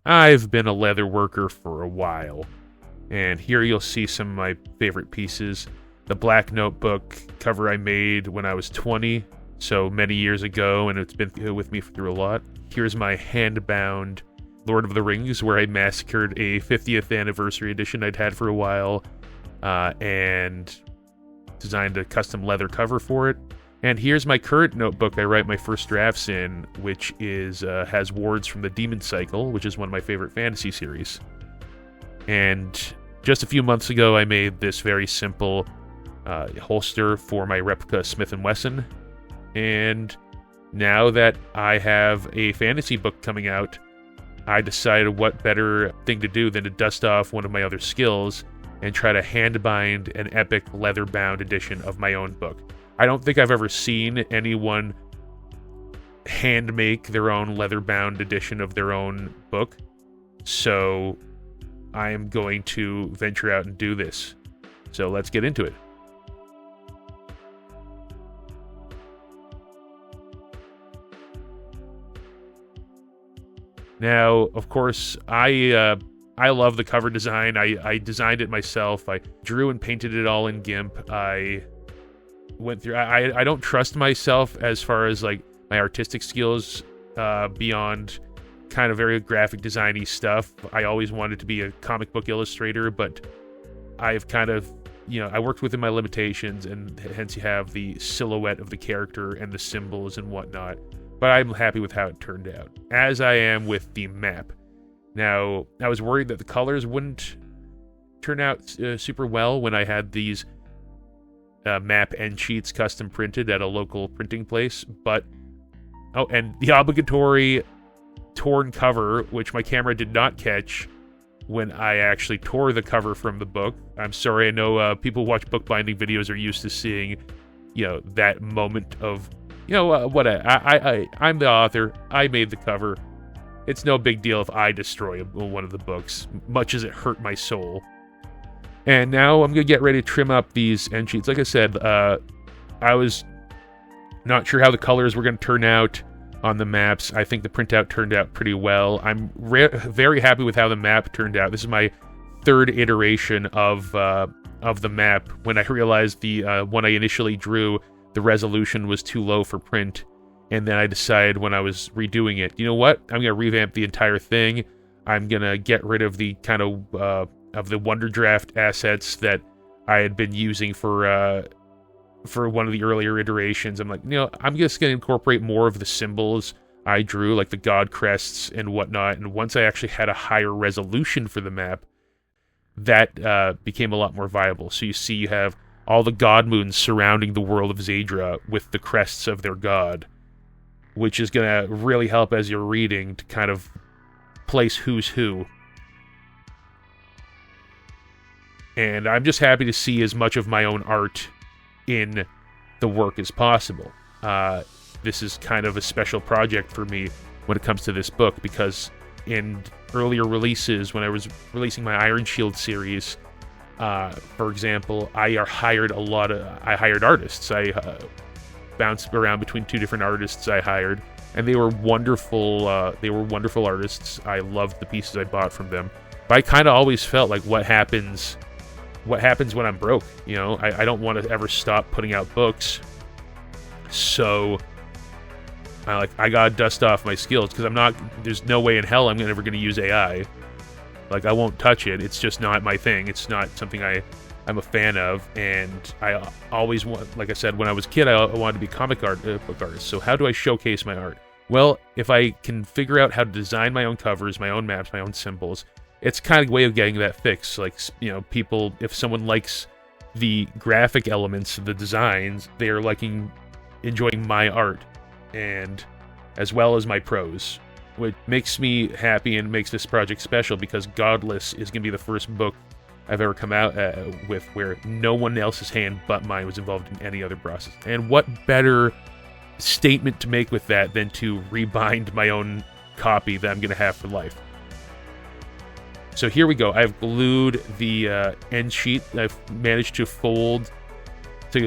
I've been a leatherworker for a while, and here you'll see some of my favorite pieces. The black notebook cover I made when I was 20, so many years ago, and it's been with me through a lot. Here's my hand-bound Lord of the Rings, where I massacred a 50th anniversary edition I'd had for a while, and designed a custom leather cover for it. And here's my current notebook I write my first drafts in, which is has wards from the Demon Cycle, which is one of my favorite fantasy series. And just a few months ago, I made this very simple holster for my replica Smith & Wesson. And now that I have a fantasy book coming out, I decided what better thing to do than to dust off one of my other skills and try to hand-bind an epic leather-bound edition of my own book. I don't think I've ever seen anyone hand-make their own leather-bound edition of their own book, so I am going to venture out and do this. So let's get into it. Now, of course, I love the cover design. I designed it myself. I drew and painted it all in GIMP. I went through. I don't trust myself as far as like my artistic skills beyond kind of very graphic designy stuff. I always wanted to be a comic book illustrator, but I've kind of, I worked within my limitations, and hence you have the silhouette of the character and the symbols and whatnot. But I'm happy with how it turned out, as I am with the map. Now, I was worried that the colors wouldn't turn out super well when I had these map end sheets custom printed at a local printing place, but... Oh, and the obligatory torn cover, which my camera did not catch when I actually tore the cover from the book. I'm sorry, I know people who watch bookbinding videos are used to seeing, that moment of... I'm the author. I made the cover. It's no big deal if I destroy one of the books, much as it hurt my soul. And now I'm going to get ready to trim up these end sheets. Like I said, I was not sure how the colors were going to turn out on the maps. I think the printout turned out pretty well. I'm very happy with how the map turned out. This is my third iteration of the map. When I realized the one I initially drew, the resolution was too low for print, and then I decided when I was redoing it, you know what? I'm going to revamp the entire thing. I'm going to get rid of the kind of the Wonder Draft assets that I had been using for one of the earlier iterations. I'm like, I'm just going to incorporate more of the symbols I drew, like the god crests and whatnot, and once I actually had a higher resolution for the map, that became a lot more viable. So you have all the god moons surrounding the world of Xaidra with the crests of their god, which is going to really help as you're reading to kind of place who's who. And I'm just happy to see as much of my own art in the work as possible. This is kind of a special project for me when it comes to this book, because in earlier releases, when I was releasing my Ironshield series, for example, I hired artists. I bounced around between two different artists I hired, and they were wonderful. They were wonderful artists. I loved the pieces I bought from them. But I kind of always felt like, what happens when I'm broke? I don't want to ever stop putting out books. So I gotta dust off my skills, because there's no way in hell I'm ever gonna use AI. Like, I won't touch it. It's just not my thing. It's not something I'm a fan of. And I always like I said, when I was a kid, I wanted to be a comic book artist. So how do I showcase my art? Well, if I can figure out how to design my own covers, my own maps, my own symbols, it's kind of a way of getting that fix. Like, people, if someone likes the graphic elements of the designs, they're enjoying my art, and as well as my prose, which makes me happy and makes this project special, because Godless is going to be the first book I've ever come out with where no one else's hand but mine was involved in any other process. And what better statement to make with that than to rebind my own copy that I'm going to have for life. So here we go. I've glued the end sheet. I've managed to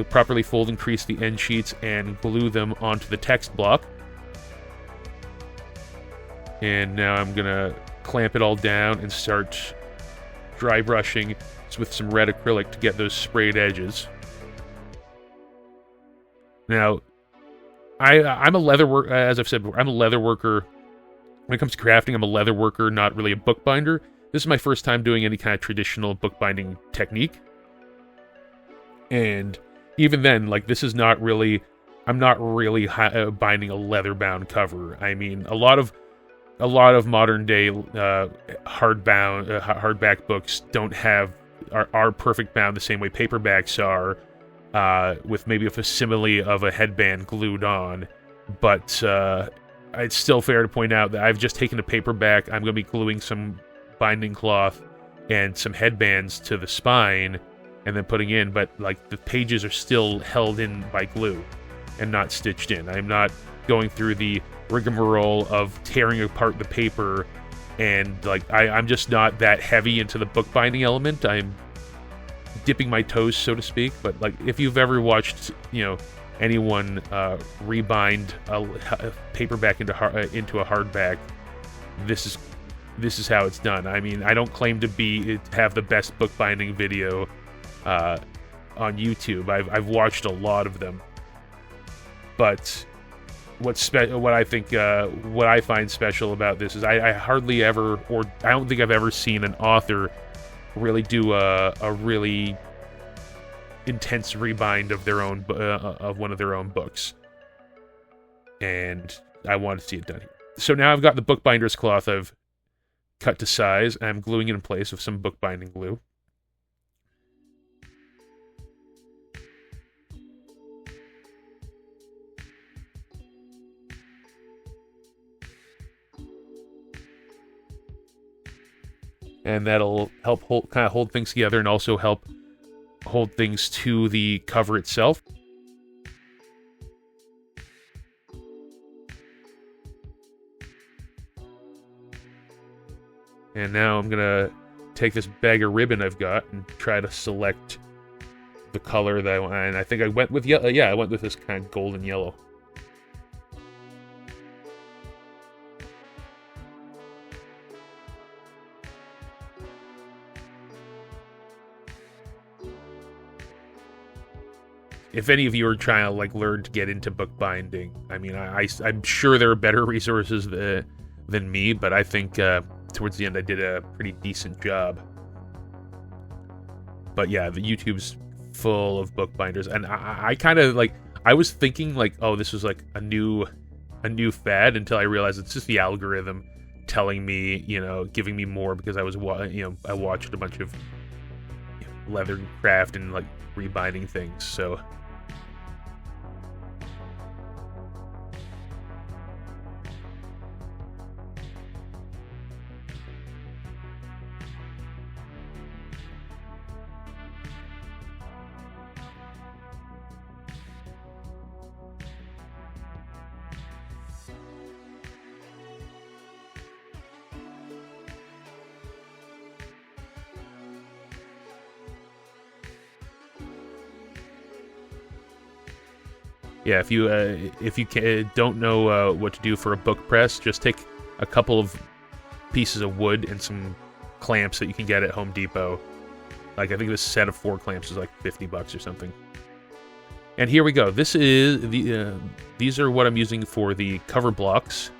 properly fold and crease the end sheets and glue them onto the text block. And now I'm going to clamp it all down and start dry brushing with some red acrylic to get those sprayed edges. Now, I'm a leather worker, as I've said before, I'm a leather worker. When it comes to crafting, I'm a leather worker, not really a bookbinder. This is my first time doing any kind of traditional bookbinding technique. And even then, like, this is not really, I'm not really binding a leather-bound cover. I mean, a lot of modern day hardback books don't have, are perfect bound the same way paperbacks are, with maybe a facsimile of a headband glued on. But it's still fair to point out that I've just taken a paperback. I'm going to be gluing some binding cloth and some headbands to the spine and then putting in, but like the pages are still held in by glue and not stitched in. I'm not going through the rigmarole of tearing apart the paper, and like I'm just not that heavy into the bookbinding element. I'm dipping my toes, so to speak. But like, if you've ever watched, anyone rebind a paperback into a hardback, this is how it's done. I mean, I don't claim to have the best bookbinding video on YouTube. I've watched a lot of them, but what I find special about this is I hardly ever, or I don't think I've ever seen an author really do a really intense rebind of their own of one of their own books, and I want to see it done here. So now I've got the bookbinder's cloth I've cut to size, and I'm gluing it in place with some bookbinding glue. And that'll help hold things together, and also help hold things to the cover itself. And now I'm gonna take this bag of ribbon I've got and try to select the color that I want. And I think I went with I went with this kind of golden yellow. If any of you are trying to learn to get into bookbinding, I mean, I'm sure there are better resources than me, but I think towards the end I did a pretty decent job. But yeah, the YouTube's full of bookbinders, and I kind of I was thinking oh, this was a new fad, until I realized it's just the algorithm telling me, giving me more, because I was I watched a bunch of leather craft and rebinding things, so. Yeah, if you don't know what to do for a book press, just take a couple of pieces of wood and some clamps that you can get at Home Depot. I think this set of 4 clamps is $50 or something. And here we go. This is these are what I'm using for the cover blocks.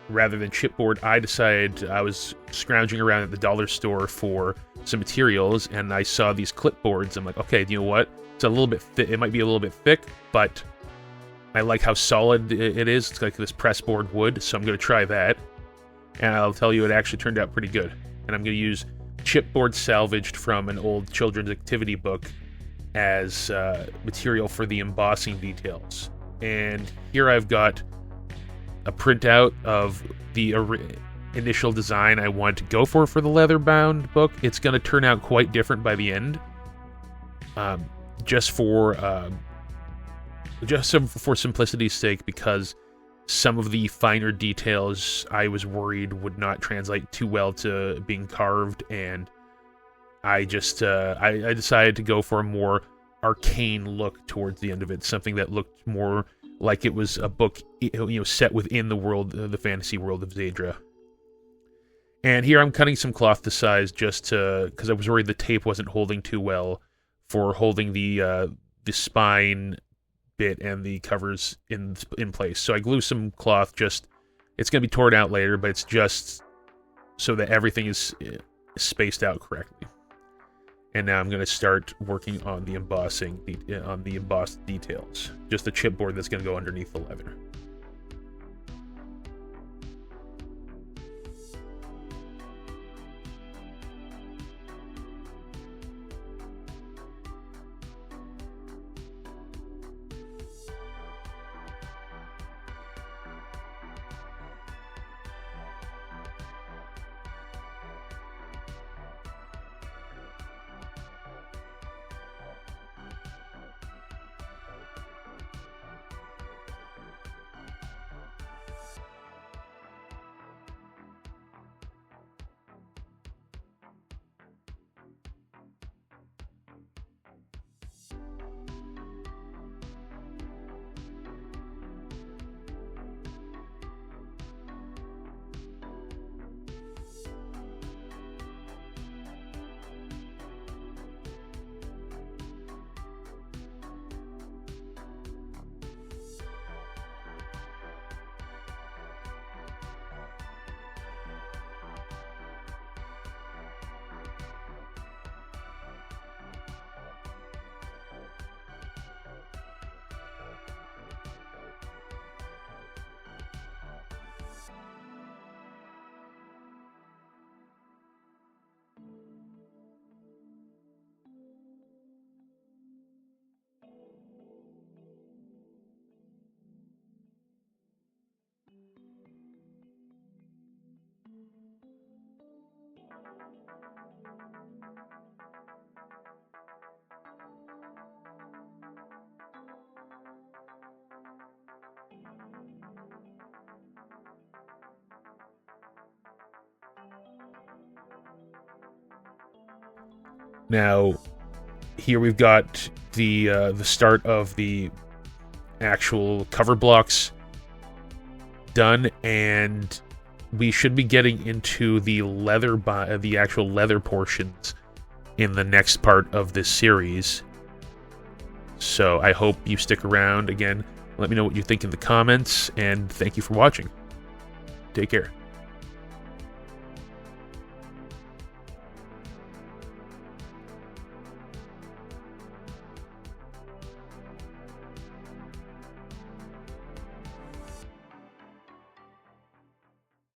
Rather than chipboard, I was scrounging around at the dollar store for some materials, and I saw these clipboards. I'm like, okay, you know what? It's a little bit thick. It might be a little bit thick, but I like how solid it is. It's like this pressboard wood, so I'm going to try that. And I'll tell you, it actually turned out pretty good. And I'm going to use chipboard salvaged from an old children's activity book as material for the embossing details. And here I've got a printout of the initial design I want to go for the leather-bound book. It's going to turn out quite different by the end. Just for simplicity's sake, because some of the finer details I was worried would not translate too well to being carved, and I just I decided to go for a more arcane look towards the end of it, something that looked more like it was a book set within the fantasy world of Xaidra. And here I'm cutting some cloth to size just to, because I was worried the tape wasn't holding too well for holding the spine bit and the covers in place. So I glue some cloth, just, it's going to be torn out later, but it's just so that everything is spaced out correctly. And now I'm going to start working on the embossing, on the embossed details. Just the chipboard that's going to go underneath the leather. Now, here we've got the start of the actual cover blocks done, and we should be getting into the the actual leather portions in the next part of this series. So I hope you stick around. Again, let me know what you think in the comments, and thank you for watching. Take care.